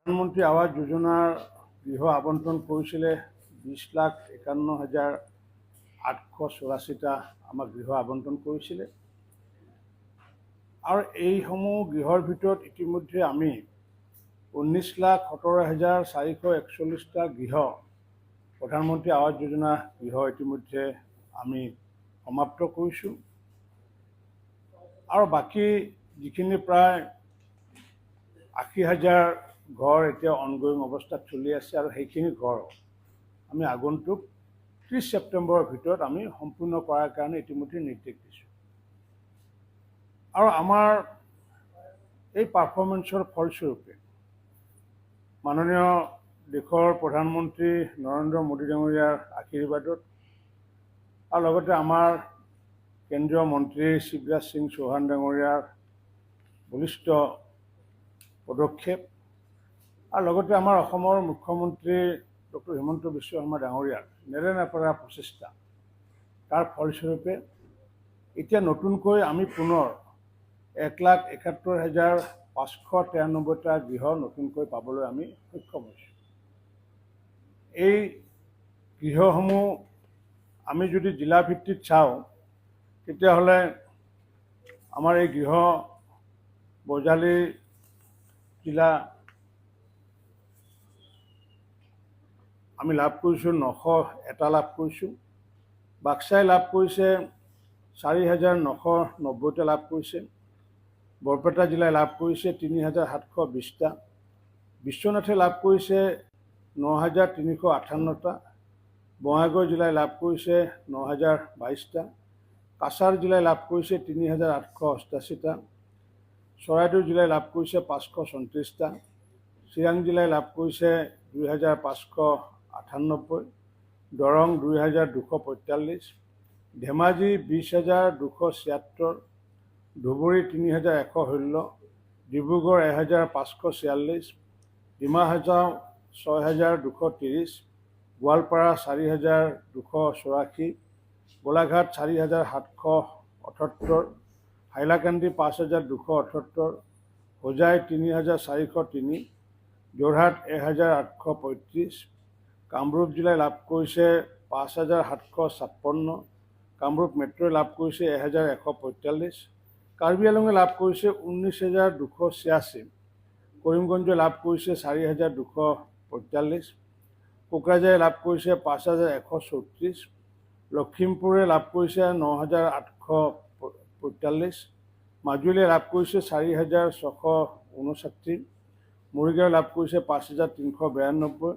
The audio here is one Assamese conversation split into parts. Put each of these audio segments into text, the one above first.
প্ৰধানমন্ত্ৰী আৱাস যোজনাৰ গৃহ আবণ্টন কৰিছিলে 20,51,884টা আমাক গৃহ আবণ্টন কৰিছিলে। আৰু এইসমূহ গৃহৰ ভিতৰত ইতিমধ্যে আমি 19,17,441টা গৃহ প্ৰধানমন্ত্ৰী আৱাস যোজনা গৃহ ইতিমধ্যে আমি সমাপ্ত কৰিছোঁ। আৰু বাকী যিখিনি প্ৰায় 80,000 ঘৰ এতিয়া অনগয়িং অৱস্থাত চলি আছে, আৰু সেইখিনি ঘৰ আমি আগন্তুক 30 ছেপ্টেম্বৰৰ ভিতৰত আমি সম্পূৰ্ণ কৰাৰ কাৰণে ইতিমধ্যে নিৰ্দেশ দিছোঁ। আৰু আমাৰ এই পাৰফৰ্মেঞ্চৰ ফলস্বৰূপে মাননীয় দেশৰ প্ৰধানমন্ত্ৰী নৰেন্দ্ৰ মোদী ডাঙৰীয়াৰ আশীৰ্বাদত আৰু লগতে আমাৰ কেন্দ্ৰীয় মন্ত্ৰী শিৱৰাজ সিং চৌহান ডাঙৰীয়াৰ বলিষ্ঠ পদক্ষেপ আৰু লগতে আমাৰ অসমৰ মুখ্যমন্ত্ৰী ডক্টৰ হিমন্ত বিশ্ব শৰ্মা ডাঙৰীয়াৰ নেৰানেপেৰা প্ৰচেষ্টা, তাৰ ফলস্বৰূপে এতিয়া নতুনকৈ আমি পুনৰ 1,71,593টা গৃহ নতুনকৈ পাবলৈ আমি সক্ষম হৈছোঁ। এই গৃহসমূহ আমি যদি জিলা ভিত্তিত চাওঁ, তেতিয়াহ'লে আমাৰ এই গৃহ বজালী জিলা আমি লাভ কৰিছোঁ 901টা লাভ কৰিছোঁ। বাক্সাই লাভ কৰিছে 4,990টা লাভ কৰিছে। বৰপেটা জিলাই লাভ কৰিছে 3,720টা। বিশ্বনাথে লাভ কৰিছে 9,358টা। বঙাইগাঁও জিলাই লাভ কৰিছে 9,022টা। কাছাৰ জিলাই লাভ কৰিছে 3,888টা। চৰাইদেউ জিলাই লাভ কৰিছে 534টা। চিৰাং জিলাই লাভ কৰিছে 2,598। দৰং 2,245। ধেমাজি 20,276। ধুবুৰী 3,116। ডিব্ৰুগড় 1,546। ডিমা হাছাও 6,230। গোৱালপাৰা 4,284। গোলাঘাট 4,778। হাইলাকান্দি 5,278। হোজাই 3,403। যোৰহাট 1,835। কামৰূপ জিলাই লাভ কৰিছে 5,756। কামৰূপ মেট্ৰই লাভ কৰিছে 1,145। কাৰ্বি আংলঙে লাভ কৰিছে 19,286। কৰিমগঞ্জে লাভ কৰিছে 4,245। কোকৰাঝাৰে লাভ কৰিছে 5,134। লখিমপুৰে লাভ কৰিছে 9,845। মাজুলীয়ে লাভ কৰিছে 4,659। মৰিগাঁৱে লাভ কৰিছে 5,392।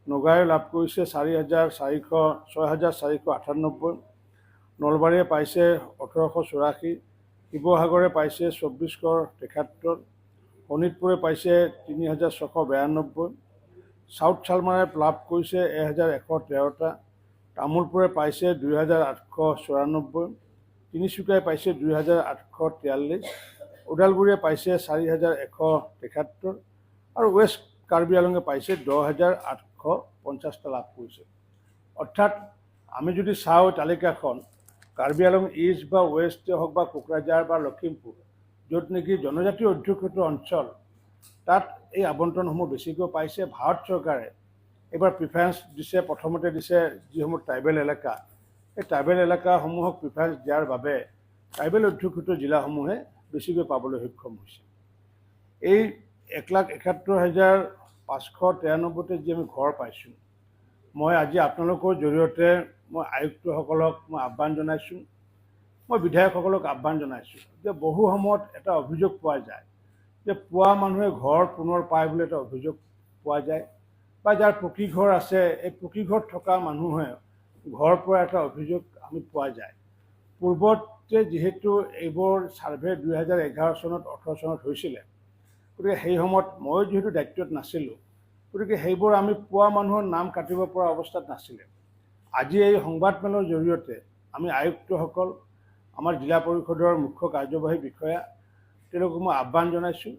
নগাঁৱে লাভ কৰিছে 6,498। নলবাৰীয়ে পাইছে 1,884। শিৱসাগৰে পাইছে 2,473। শোণিতপুৰে পাইছে 3,692। চাউথ চালমাৰে লাভ কৰিছে 1,113টা। তামোলপুৰে পাইছে 2,894। তিনিচুকীয়াই পাইছে 2,843। ওদালগুৰিয়ে পাইছে 4,173। আৰু ৱেষ্ট কাৰ্বি আংলঙে পাইছে 10,850টা লাভ কৰিছে। অৰ্থাৎ আমি যদি চাওঁ তালিকাখন, কাৰ্বি আংলং ইষ্ট বা ৱেষ্টে হওক বা কোকৰাঝাৰ বা লখিমপুৰ, য'ত নেকি জনজাতি অধ্যুষিত অঞ্চল, তাত এই আবণ্টনসমূহ বেছিকৈ পাইছে। ভাৰত চৰকাৰে এইবাৰ প্ৰিফাৰেঞ্চ দিছে, প্ৰথমতে দিছে যিসমূহ ট্ৰাইবেল এলেকা, এই ট্ৰাইবেল এলেকাসমূহক প্ৰিফাৰেঞ্চ দিয়াৰ বাবে ট্ৰাইবেল অধ্যুষিত জিলাসমূহে বেছিকৈ পাবলৈ সক্ষম হৈছে। এই 1,71,593টা যি আমি ঘৰ পাইছোঁ, মই আজি আপোনালোকৰ জৰিয়তে মই আয়ুক্তসকলক মই আহ্বান জনাইছোঁ, মই বিধায়কসকলক আহ্বান জনাইছোঁ যে বহু সময়ত এটা অভিযোগ পোৱা যায় যে পোৱা মানুহে ঘৰ পুনৰ পায় বুলি এটা অভিযোগ পোৱা যায়, বা যাৰ পকী ঘৰ আছে এই পকী ঘৰত থকা মানুহে ঘৰ পোৱাৰ এটা অভিযোগ আমি পোৱা যায়। পূৰ্বতে যিহেতু এইবোৰ ছাৰ্ভে 2011 চনত 18 চনত হৈছিলে, গতিকে সেই সময়ত ময়ো যিহেতু দায়িত্বত নাছিলোঁ, গতিকে সেইবোৰ আমি পোৱা মানুহৰ নাম কাটিব পৰা অৱস্থাত নাছিলে। আজি এই সংবাদমেলৰ জৰিয়তে আমি আয়ুক্তসকল, আমাৰ জিলা পৰিষদৰ মুখ্য কাৰ্যবাহী বিষয়া, তেওঁলোকক মই আহ্বান জনাইছোঁ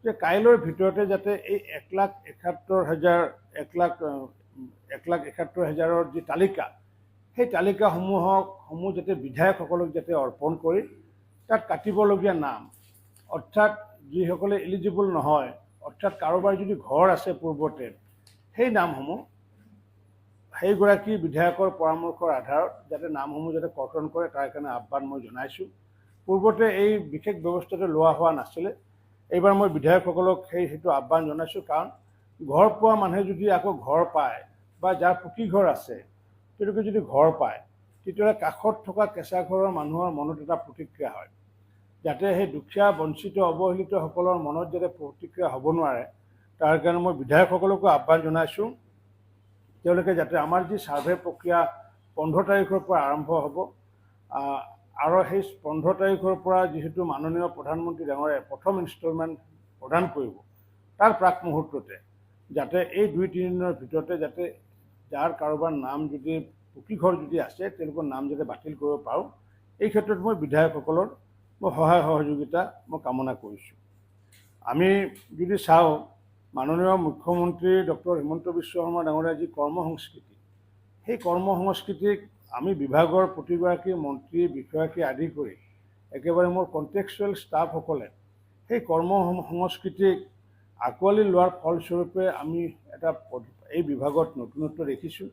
যে কাইলৈৰ ভিতৰতে যাতে এই 1,71,000ৰ যি তালিকা, সেই তালিকাসমূহ যাতে বিধায়কসকলক যাতে অৰ্পণ কৰি তাত কাটিবলগীয়া নাম, অৰ্থাৎ যিসকলে এলিজিবল নহয় অৰ্থাৎ কাৰোবাৰ যদি ঘৰ আছে পূৰ্বতে সেই নামসমূহ সেইগৰাকী বিধায়কৰ পৰামৰ্শৰ আধাৰত যাতে নামসমূহ যাতে কৰ্তন কৰে তাৰ কাৰণে আহ্বান মই জনাইছোঁ। পূৰ্বতে এই বিশেষ ব্যৱস্থাটো লোৱা হোৱা নাছিলে। এইবাৰ মই বিধায়কসকলক সেইটো আহ্বান জনাইছোঁ, কাৰণ ঘৰ পোৱা মানুহে যদি আকৌ ঘৰ পায় বা যাৰ পকী ঘৰ আছে তেওঁলোকে যদি ঘৰ পায় তেতিয়াহ'লে কাষত থকা কেঁচা ঘৰৰ মানুহৰ মনত এটা প্ৰতিক্ৰিয়া হয়, যাতে সেই দুখীয়া বঞ্চিত অৱহেলিতসকলৰ মনত যাতে প্ৰতিক্ৰিয়া হ'ব নোৱাৰে তাৰ কাৰণে মই বিধায়কসকলকো আহ্বান জনাইছোঁ। তেওঁলোকে যাতে আমাৰ যি ছাৰ্ভে প্ৰক্ৰিয়া 15 তাৰিখৰ পৰা আৰম্ভ হ'ব আৰু সেই 15 তাৰিখৰ পৰা যিহেতু মাননীয় প্ৰধানমন্ত্ৰী ডাঙৰীয়াই প্ৰথম ইনষ্টলমেণ্ট প্ৰদান কৰিব, তাৰ প্ৰাক মুহূৰ্ততে যাতে এই 2-3 দিনৰ ভিতৰতে যাতে যাৰ কাৰোবাৰ নাম যদি পকী ঘৰ যদি আছে তেওঁলোকৰ নাম যাতে বাতিল কৰিব পাৰোঁ, এই ক্ষেত্ৰত মই বিধায়কসকলৰ মই সহায় সহযোগিতা মই কামনা কৰিছোঁ। আমি যদি চাওঁ, মাননীয় মুখ্যমন্ত্ৰী ডক্টৰ হিমন্ত বিশ্ব শৰ্মা ডাঙৰীয়াৰ যি কৰ্মসংস্কৃতি, সেই কৰ্মসংস্কৃতিক আমি বিভাগৰ প্ৰতিগৰাকী মন্ত্ৰী বিষয়াকে আদি কৰি একেবাৰে মোৰ কণ্টেক্সুৱেল ষ্টাফসকলে সেই কৰ্মসংস্কৃতিক আঁকোৱালি লোৱাৰ ফলস্বৰূপে আমি এটা এই বিভাগত নতুনত্ব দেখিছোঁ।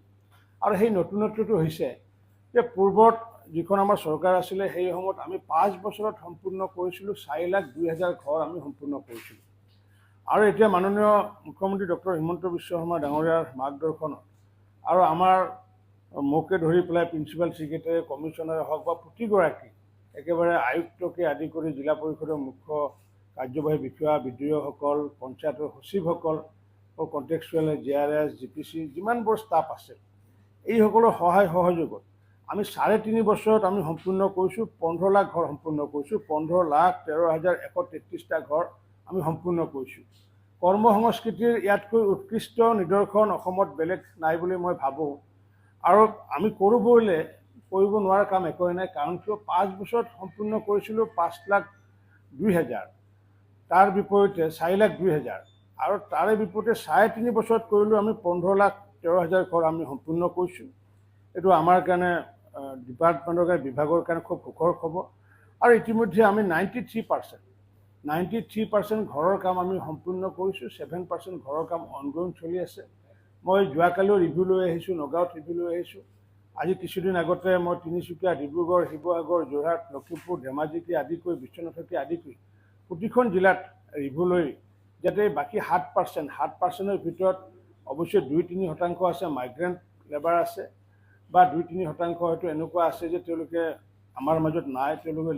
আৰু সেই নতুনত্বটো হৈছে যে পূৰ্বত যিখন আমাৰ চৰকাৰ আছিলে সেই সময়ত আমি 5 বছৰত সম্পূৰ্ণ কৰিছিলোঁ 4,02,000 ঘৰ আমি সম্পূৰ্ণ কৰিছিলোঁ। আৰু এতিয়া মাননীয় মুখ্যমন্ত্ৰী ডক্টৰ হিমন্ত বিশ্ব শৰ্মা ডাঙৰীয়াৰ মাৰ্গদৰ্শনত আৰু আমাৰ মোকে ধৰি পেলাই প্ৰিন্সিপাল ছেক্ৰেটাৰী, কমিশ্যনাৰে হওক বা প্ৰতিগৰাকী একেবাৰে আয়ুক্তকে আদি কৰি জিলা পৰিষদৰ মুখ্য কাৰ্যবাহী বিষয়া, বিডিঅ'সকল, পঞ্চায়তৰ সচিবসকল, কণ্টেক্সুৱেল JRS, GPC যিমানবোৰ ষ্টাফ আছে, এইসকলৰ সহায় সহযোগত আমি 3.5 বছৰত আমি সম্পূৰ্ণ কৰিছোঁ 15 লাখ ঘৰ সম্পূৰ্ণ কৰিছোঁ। 15,13,133টা ঘৰ আমি সম্পূৰ্ণ কৰিছোঁ। কৰ্মসংস্কৃতিৰ ইয়াতকৈ উৎকৃষ্ট নিদৰ্শন অসমত বেলেগ নাই বুলি মই ভাবোঁ। আৰু আমি কৰিব নোৱাৰা কাম একোৱেই নাই, কাৰণ কিয় 5 বছৰত সম্পূৰ্ণ কৰিছিলোঁ 5,02,000, তাৰ বিপৰীতে 4,02,000, আৰু তাৰে বিপৰীতে 3.5 বছৰত কৰিলোঁ আমি 15,13,000 ঘৰ আমি সম্পূৰ্ণ কৰিছোঁ। এইটো আমাৰ কাৰণে ডিপাৰ্টমেণ্টৰ কাৰণে বিভাগৰ কাৰণে খুব সুখৰ খবৰ। আৰু ইতিমধ্যে আমি 93% ঘৰৰ কাম আমি সম্পূৰ্ণ কৰিছোঁ। 7% ঘৰৰ কাম অনগোইং চলি আছে। মই যোৱাকালিও ৰিভিউ লৈ আহিছোঁ, নগাঁৱত ৰিভিউ লৈ আহিছোঁ। আজি কিছুদিন আগতে মই তিনিচুকীয়া, ডিব্ৰুগড়, শিৱসাগৰ, যোৰহাট, লখিমপুৰ, ধেমাজিকে আদি কৰি বিশ্বনাথকে আদি কৰি প্ৰতিখন জিলাত ৰিভিউ লৈ যাতে বাকী 7%ৰ ভিতৰত অৱশ্যে 2-3% আছে মাইগ্ৰেণ্ট লেবাৰ আছে, বা 2-3% হয়তো এনেকুৱা আছে যে তেওঁলোকে আমাৰ মাজত নাই, তেওঁলোকে